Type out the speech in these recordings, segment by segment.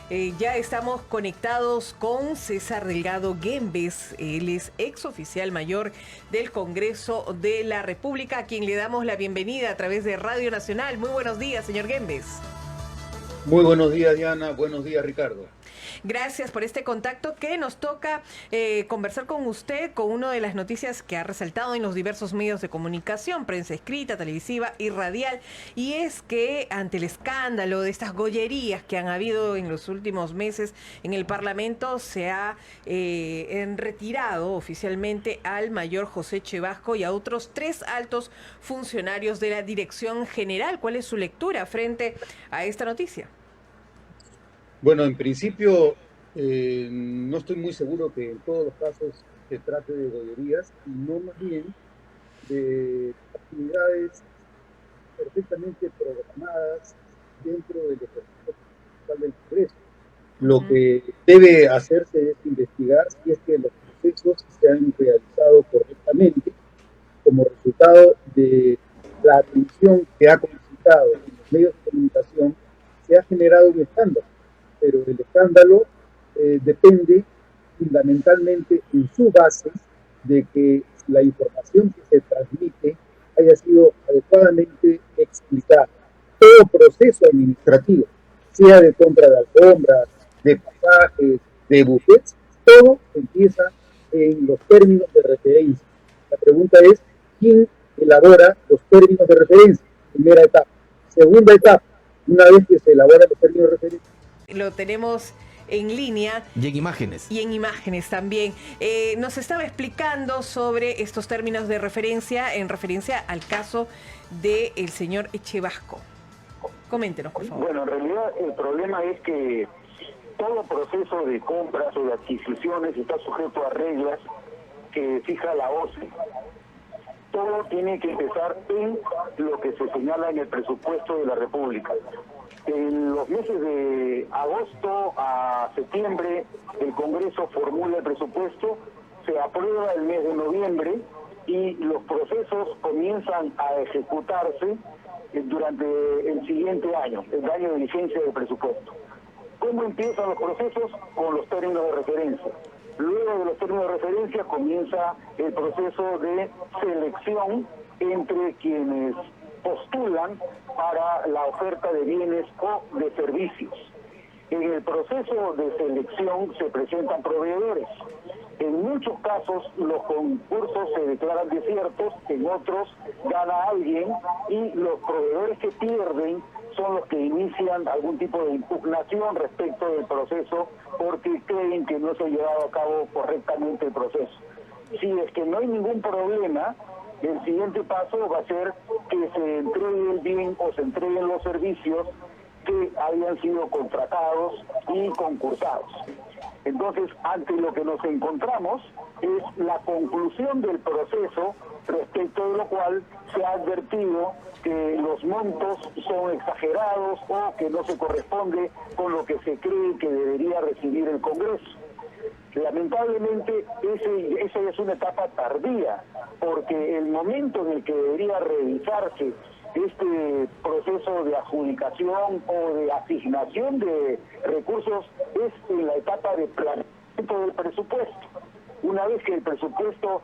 Ya estamos conectados con César Delgado Guembes. Él es exoficial mayor del Congreso de la República, a quien le damos la bienvenida a través de Radio Nacional. Muy buenos días, señor Guembes. Muy buenos días, Diana. Buenos días, Ricardo. Gracias por este contacto que nos toca conversar con usted con una de las noticias que ha resaltado en los diversos medios de comunicación, prensa escrita, televisiva y radial, y es que ante el escándalo de estas gollerías que han habido en los últimos meses en el Parlamento, se ha retirado oficialmente al mayor José Chevasco y a otros 3 altos funcionarios de la Dirección General. ¿Cuál es su lectura frente a esta noticia? Bueno, en principio, no estoy muy seguro que en todos los casos se trate de gollerías, y no más bien de actividades perfectamente programadas dentro del ejercicio principal del Congreso. Lo que debe hacerse es investigar si es que los procesos se han realizado correctamente como resultado de la atención que ha concitado en los medios de comunicación. Se ha generado un escándalo, pero el escándalo depende fundamentalmente en su base de que la información que se transmite haya sido adecuadamente explicada. Todo proceso administrativo, sea de compra de alfombras, de pasajes, de buffets, todo empieza en los términos de referencia. La pregunta es, ¿quién elabora los términos de referencia? Primera etapa. Segunda etapa, una vez que se elaboran los términos de referencia. Lo tenemos en línea. Y en imágenes. Y en imágenes también. Nos estaba explicando sobre estos términos de referencia en referencia al caso del señor Chevasco. Coméntenos, por favor. Bueno, en realidad el problema es que todo proceso de compras o de adquisiciones está sujeto a reglas que fija la OCDE. Todo tiene que empezar en lo que se señala en el presupuesto de la República. En los meses de agosto a septiembre, el Congreso formula el presupuesto, se aprueba el mes de noviembre y los procesos comienzan a ejecutarse durante el siguiente año, el año de vigencia del presupuesto. ¿Cómo empiezan los procesos? Con los términos de referencia. Luego de los términos de referencia comienza el proceso de selección entre quienes postulan para la oferta de bienes o de servicios. En el proceso de selección se presentan proveedores. En muchos casos los concursos se declaran desiertos, en otros gana alguien y los proveedores que pierden son los que inician algún tipo de impugnación respecto del proceso porque creen que no se ha llevado a cabo correctamente el proceso. Si es que no hay ningún problema, el siguiente paso va a ser que se entregue el bien o se entreguen los servicios que habían sido contratados y concursados. Entonces, ante lo que nos encontramos es la conclusión del proceso, respecto de lo cual se ha advertido que los montos son exagerados o que no se corresponde con lo que se cree que debería recibir el Congreso. Lamentablemente, esa es una etapa tardía, porque el momento en el que debería revisarse este proceso de adjudicación o de asignación de recursos es en la etapa de planeamiento del presupuesto. Una vez que el presupuesto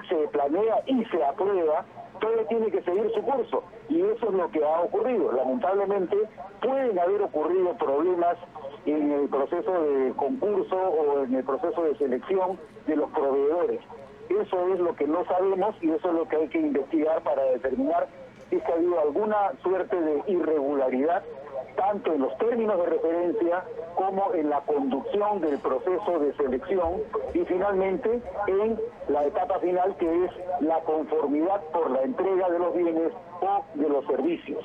se planea y se aprueba, todo tiene que seguir su curso, y eso es lo que ha ocurrido. Lamentablemente pueden haber ocurrido problemas en el proceso de concurso o en el proceso de selección de los proveedores. Eso es lo que no sabemos y eso es lo que hay que investigar para determinar si ha habido alguna suerte de irregularidad tanto en los términos de referencia como en la conducción del proceso de selección y finalmente en la etapa final, que es la conformidad por la entrega de los bienes o de los servicios.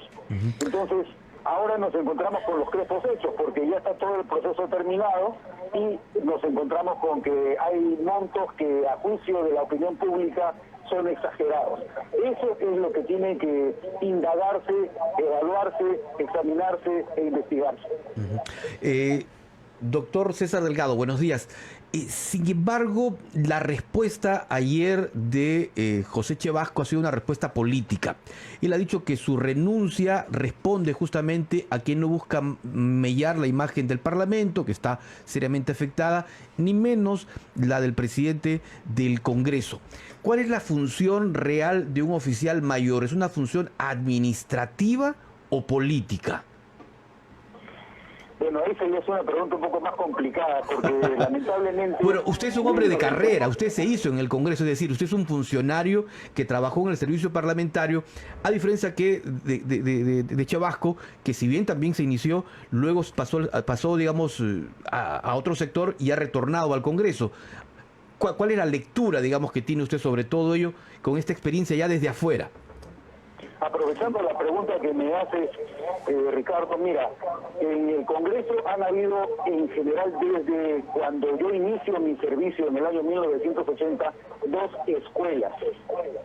Entonces, ahora nos encontramos con los crespos hechos, porque ya está todo el proceso terminado y nos encontramos con que hay montos que a juicio de la opinión pública son exagerados. Eso es lo que tiene que indagarse, evaluarse, examinarse e investigarse. Doctor César Delgado, buenos días. Sin embargo, la respuesta ayer de José Echevasco ha sido una respuesta política. Él ha dicho que su renuncia responde justamente a que no busca mellar la imagen del Parlamento, que está seriamente afectada, ni menos la del presidente del Congreso. ¿Cuál es la función real de un oficial mayor? ¿Es una función administrativa o política? Bueno, esa ya es una pregunta un poco más complicada, porque lamentablemente... Bueno, usted es un hombre de carrera, usted se hizo en el Congreso, es decir, usted es un funcionario que trabajó en el servicio parlamentario, a diferencia de Echevasco, que si bien también se inició, luego pasó digamos, a otro sector y ha retornado al Congreso. ¿Cuál es la lectura, digamos, que tiene usted sobre todo ello con esta experiencia ya desde afuera? Aprovechando la pregunta que me haces, Ricardo, mira, en el Congreso han habido en general desde cuando yo inicio mi servicio en el año 1980, dos escuelas.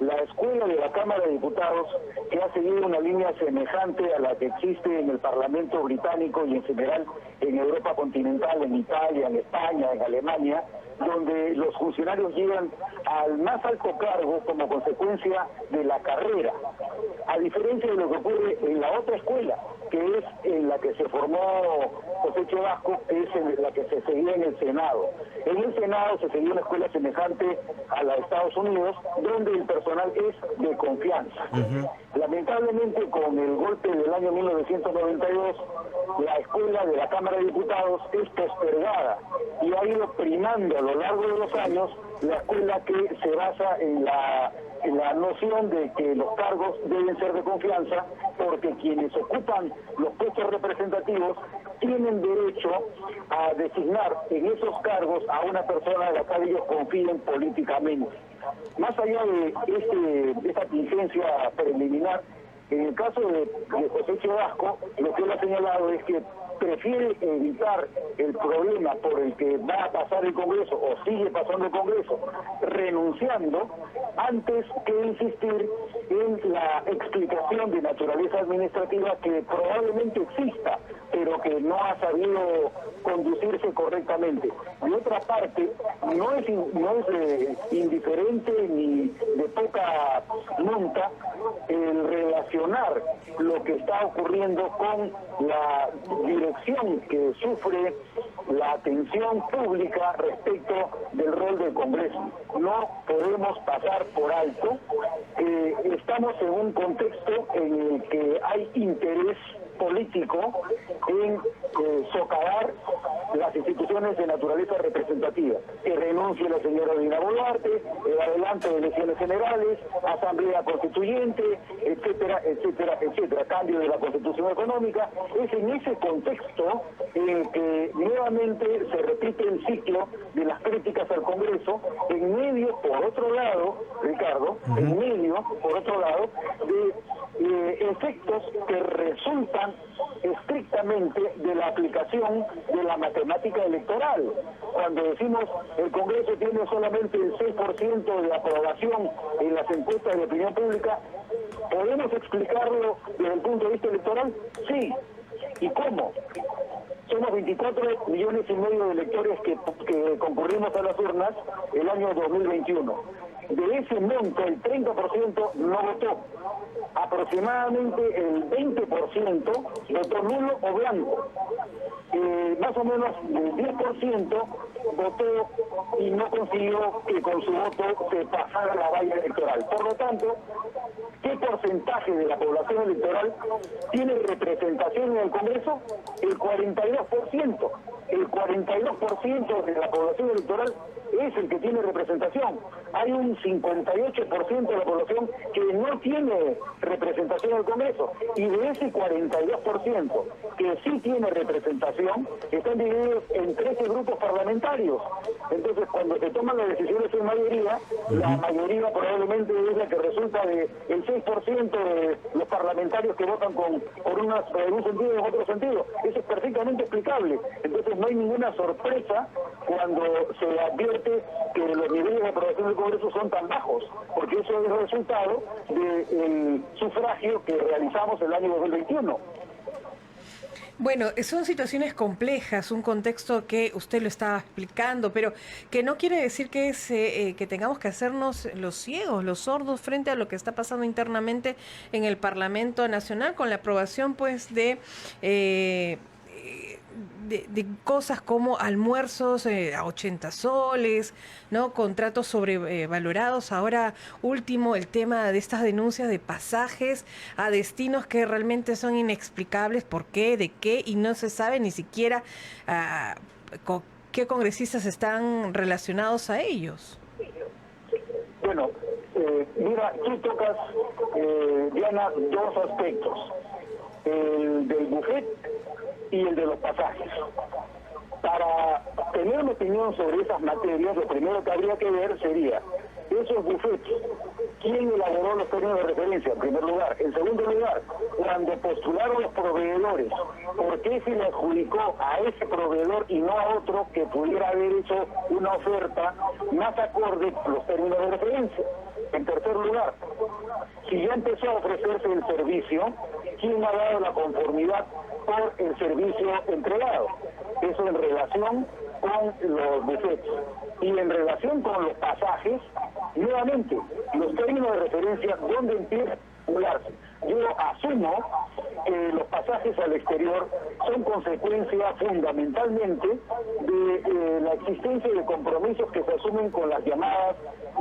La escuela de la Cámara de Diputados, que ha seguido una línea semejante a la que existe en el Parlamento británico y en general en Europa continental, en Italia, en España, en Alemania, donde los funcionarios llegan al más alto cargo como consecuencia de la carrera, a diferencia de lo que ocurre en la otra escuela, que es en la que se formó José Echevasco, que es en la que se seguía en el Senado. En el Senado se seguía una escuela semejante a la de Estados Unidos, donde el personal es de confianza. Lamentablemente, con el golpe del año 1992, la escuela de la Cámara de Diputados es postergada y ha ido primando a lo largo de los años la escuela que se basa en la noción de que los cargos deben ser de confianza, porque quienes ocupan los puestos representativos tienen derecho a designar en esos cargos a una persona de la cual ellos confíen políticamente. Más allá de esta tingencia preliminar, en el caso de José Echevasco, lo que él ha señalado es que prefiere evitar el problema por el que va a pasar el Congreso o sigue pasando el Congreso, renunciando, antes que insistir en la explicación de naturaleza administrativa que probablemente exista, pero que no ha sabido conducirse correctamente. De otra parte, no es indiferente ni de poca monta el relacionar lo que está ocurriendo con la dirección que sufre la atención pública respecto del rol del Congreso. No podemos pasar por alto que estamos en un contexto en el que hay interés político en socavar las instituciones de naturaleza representativa. Que renuncie la señora Dina Boluarte, el adelanto de elecciones generales, asamblea constituyente, etcétera, etcétera, etcétera, cambio de la constitución económica. Es en ese contexto en que nuevamente se repite el ciclo de las críticas al Congreso, en medio, por otro lado, Ricardo, en medio, por otro lado, de efectos que resultan estrictamente de la aplicación de la matemática electoral. Cuando decimos el Congreso tiene solamente el 6% de aprobación en las encuestas de opinión pública, ¿podemos explicarlo desde el punto de vista electoral? Sí. ¿Y cómo? Somos 24 millones y medio de electores que concurrimos a las urnas el año 2021. De ese monto, el 30% no votó. Aproximadamente el 20% votó nulo o blanco. Más o menos el 10% votó y no consiguió que con su voto se pasara la valla electoral. Por lo tanto, ¿qué porcentaje de la población electoral tiene representación en el Congreso? El 42%. El 42% de la población electoral es el que tiene representación. Hay un 58% de la población que no tiene representación en el Congreso. Y de ese 42% que sí tiene representación, están divididos en 13 grupos parlamentarios. Entonces, cuando se toman las decisiones en mayoría, la mayoría probablemente es la que resulta del 6% de los parlamentarios que votan por un sentido y en otro sentido. Eso es perfectamente explicable. Entonces, no hay ninguna sorpresa cuando se advierte que los niveles de aprobación del Congreso son tan bajos, porque eso es el resultado del sufragio que realizamos el año 2021. Bueno, son situaciones complejas, un contexto que usted lo estaba explicando, pero que no quiere decir que tengamos que hacernos los ciegos, los sordos frente a lo que está pasando internamente en el Parlamento Nacional con la aprobación, pues, de cosas como almuerzos a 80 soles, ¿no? Contratos sobrevalorados. Ahora último, el tema de estas denuncias de pasajes a destinos que realmente son inexplicables, por qué, de qué, y no se sabe ni siquiera con qué congresistas están relacionados a ellos. Bueno, mira, tú tocas, Diana, dos aspectos, el del buffet y el de los pasajes. Para tener una opinión sobre esas materias, lo primero que habría que ver sería esos buffets, quién elaboró los términos de referencia, en primer lugar. En segundo lugar, cuando postularon los proveedores, ¿por qué se le adjudicó a ese proveedor y no a otro que pudiera haber hecho una oferta más acorde a los términos de referencia? En tercer lugar, si ya empezó a ofrecerse el servicio, ¿quién ha dado la conformidad por el servicio entregado? Eso en relación con los buffets. Y en relación con los pasajes, nuevamente, los términos de referencia, ¿dónde empieza a regularse? Yo asumo que los pasajes al exterior son consecuencia fundamentalmente de la existencia de compromisos que se asumen con las llamadas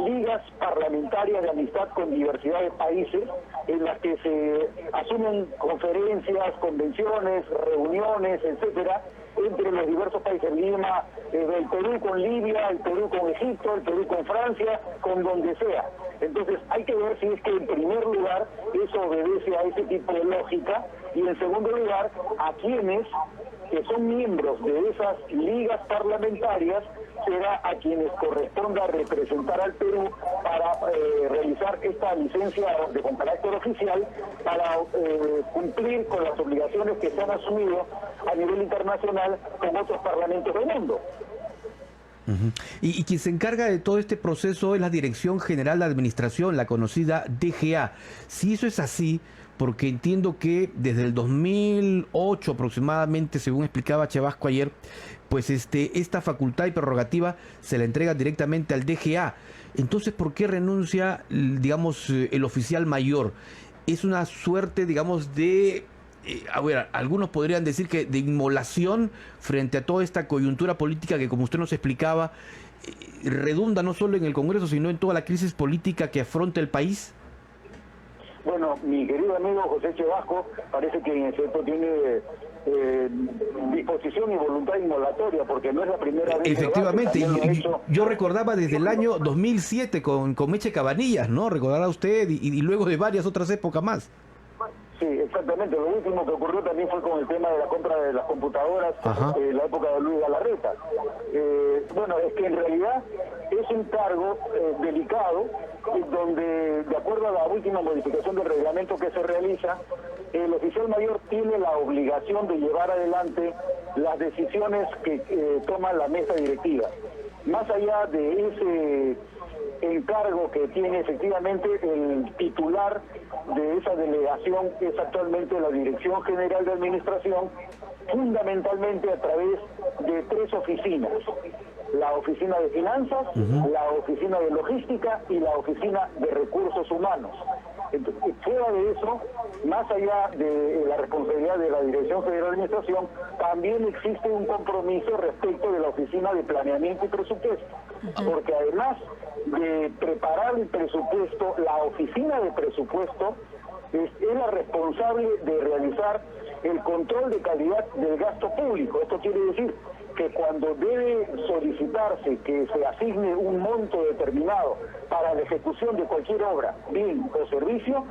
ligas parlamentarias de amistad con diversidad de países, en las que se asumen conferencias, convenciones, reuniones, etcétera, entre los diversos países. Lima, el Perú con Libia, el Perú con Egipto, el Perú con Francia, con donde sea. Entonces hay que ver si es que en primer lugar eso obedece a ese tipo de lógica, y en segundo lugar a quienes que son miembros de esas ligas parlamentarias será a quienes corresponda representar al Perú para realizar esta licencia con carácter oficial para cumplir con las obligaciones que se han asumido a nivel internacional con otros parlamentos del mundo. Y quien se encarga de todo este proceso es la Dirección General de Administración, la conocida DGA. Si eso es así, porque entiendo que desde el 2008 aproximadamente, según explicaba Chavasco ayer, pues esta facultad y prerrogativa se la entrega directamente al DGA. Entonces, ¿por qué renuncia, digamos, el oficial mayor? Es una suerte, digamos, de... a ver, algunos podrían decir que de inmolación frente a toda esta coyuntura política que, como usted nos explicaba, redunda no solo en el Congreso, sino en toda la crisis política que afronta el país. Bueno, mi querido amigo José Chavasco parece que en efecto tiene disposición y voluntad inmolatoria, porque no es la primera vez. Efectivamente, yo recordaba desde el año 2007 con Meche Cabanillas, ¿no? Recordará usted, y luego de varias otras épocas más. Sí, exactamente. Lo último que ocurrió también fue con el tema de la compra de las computadoras en la época de Luis Galarreta. Bueno, es que en realidad es un cargo delicado, donde, de acuerdo a la última modificación del reglamento que se realiza, el oficial mayor tiene la obligación de llevar adelante las decisiones que toma la mesa directiva. Más allá de ese encargo que tiene efectivamente el titular de esa delegación, que es actualmente la Dirección General de Administración, fundamentalmente a través de tres oficinas: la Oficina de Finanzas, la Oficina de Logística y la Oficina de Recursos Humanos. Entonces, fuera de eso, más allá de la responsabilidad de la Dirección General de Administración, también existe un compromiso respecto de la Oficina de Planeamiento y Presupuesto, porque además de preparar el presupuesto, la Oficina de Presupuesto es la responsable de realizar el control de calidad del gasto público. Esto quiere decir que cuando debe solicitarse que se asigne un monto determinado para la ejecución de cualquier obra, bien o servicio,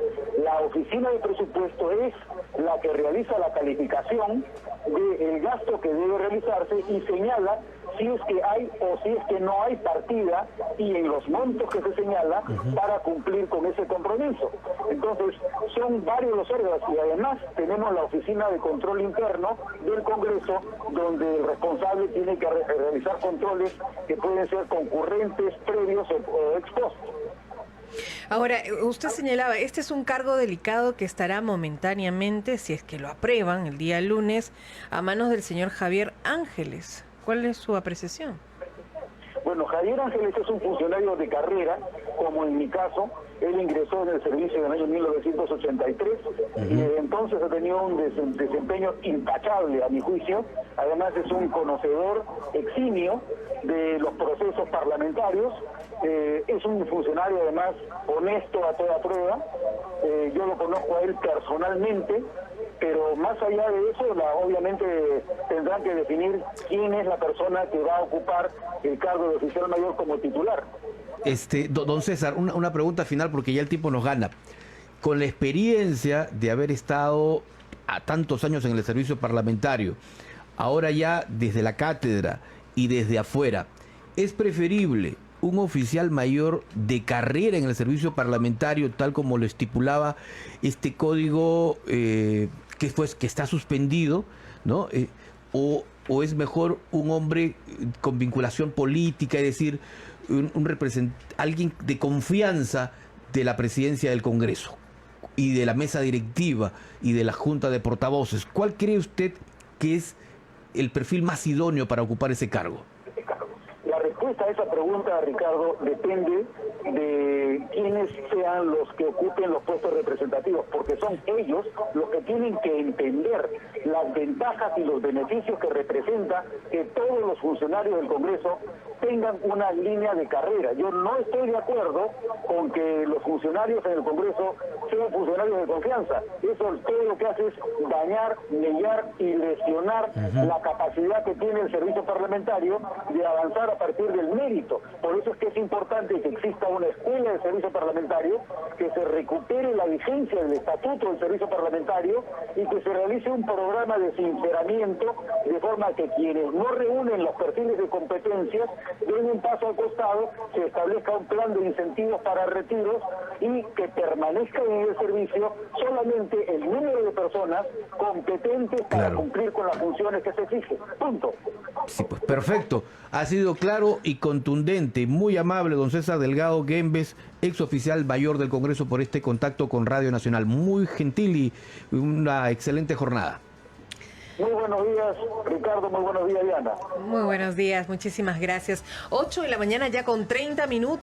la Oficina de Presupuesto es la que realiza la calificación del gasto que debe realizarse y señala si es que hay o si es que no hay partida, y en los montos que se señala para cumplir con ese compromiso. Entonces, son varios los órganos, y además tenemos la Oficina de Control Interno del Congreso, donde el responsable tiene que realizar controles que pueden ser concurrentes, previos o ex post. Ahora, usted señalaba, este es un cargo delicado que estará momentáneamente, si es que lo aprueban el día lunes, a manos del señor Javier Ángeles. ¿Cuál es su apreciación? Bueno, Javier Ángeles es un funcionario de carrera, como en mi caso. Él ingresó en el servicio en el año 1983 y desde entonces ha tenido un desempeño intachable a mi juicio. Además es un conocedor eximio de los procesos parlamentarios. Es un funcionario además honesto a toda prueba. Yo lo conozco a él personalmente, pero más allá de eso, obviamente tendrán que definir quién es la persona que va a ocupar el cargo de oficial mayor como titular. Don César, una pregunta final porque ya el tiempo nos gana. Con la experiencia de haber estado a tantos años en el servicio parlamentario, ahora ya desde la cátedra y desde afuera, ¿es preferible un oficial mayor de carrera en el servicio parlamentario, tal como lo estipulaba este código que está suspendido, ¿no? O es mejor un hombre con vinculación política, es decir, alguien de confianza de la presidencia del Congreso y de la mesa directiva y de la Junta de Portavoces? ¿Cuál cree usted que es el perfil más idóneo para ocupar ese cargo? La respuesta a esa pregunta, Ricardo, depende de quiénes sean los que ocupen los puestos representativos, porque son ellos los que tienen que entender las ventajas y los beneficios que representa que todos los funcionarios del Congreso tengan una línea de carrera. Yo no estoy de acuerdo con que los funcionarios en el Congreso sean funcionarios de confianza. Eso todo lo que hace es dañar, mellar y lesionar la capacidad que tiene el servicio parlamentario de avanzar a partir del mérito. Por eso es que es importante que exista una escuela de servicio parlamentario, que se recupere la vigencia del estatuto del servicio parlamentario y que se realice un programa de sinceramiento de forma que quienes no reúnen los perfiles de competencias den un paso al costado, se establezca un plan de incentivos para retiros y que permanezca en el servicio solamente el número de personas competentes para cumplir con las funciones que se exigen. Punto. Sí, pues perfecto. Ha sido claro y contundente. Muy amable, don César Delgado Guembes, ex oficial mayor del Congreso, por este contacto con Radio Nacional. Muy gentil y una excelente jornada. Muy buenos días, Ricardo. Muy buenos días, Diana. Muy buenos días. Muchísimas gracias. 8 de la mañana ya con 30 minutos.